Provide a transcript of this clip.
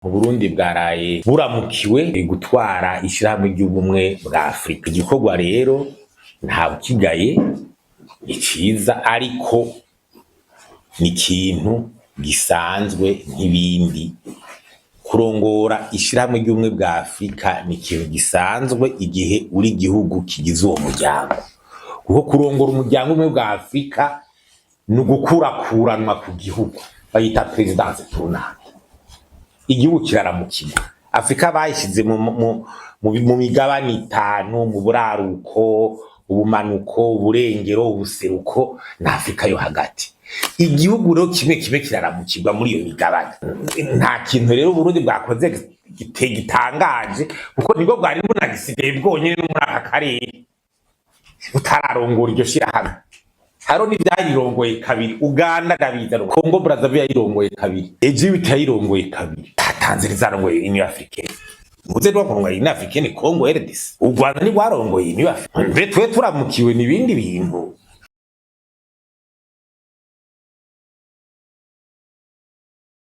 mu Burundi bwaraye buramukiwe gutwara ishirahamwe ry'ubumwe bwa Afrika. Igikorwa rero nta ukigaye iciza, ariko ni ikintu gisanzwe nk'ibindi. Kurongora ishirahamwe ry'ubumwe bwa Afrika ni ikintu gisanzwe igihe uri igihugu kigize uwo muryango. Kuko kurongora umuryango umwe bwa Afrika ni ugukurakuranwa ku gihugu, bayita presidence tournante. Igihugu kiraramukirwa. Afrika bayishize mu migabane itanu, mu buraruko, ubumanuko, uburengero, ubuseruko na Afrika yo hagati. Igihugu rero kimwe kiraramukirwa muri iyo migabane. Nta kintu rero Burundi bwakoze gitangaje, kuko nibwo bwari bunagisigaye bwonyene muri aka karere utararongora iryo shirahamwe. Haro n'ivyayirongoye kabiri, Uganda gabiza, Congo Brazzaville yayirongoye kabiri, Egypt yayirongoye kabiri, Tanzania zarongoye Union Africaine. Muze rwo kurongora Union Africaine, Congo RDC, u Rwanda ni rwarongoye Union Africaine. Twe turamukiwe n'ibindi bintu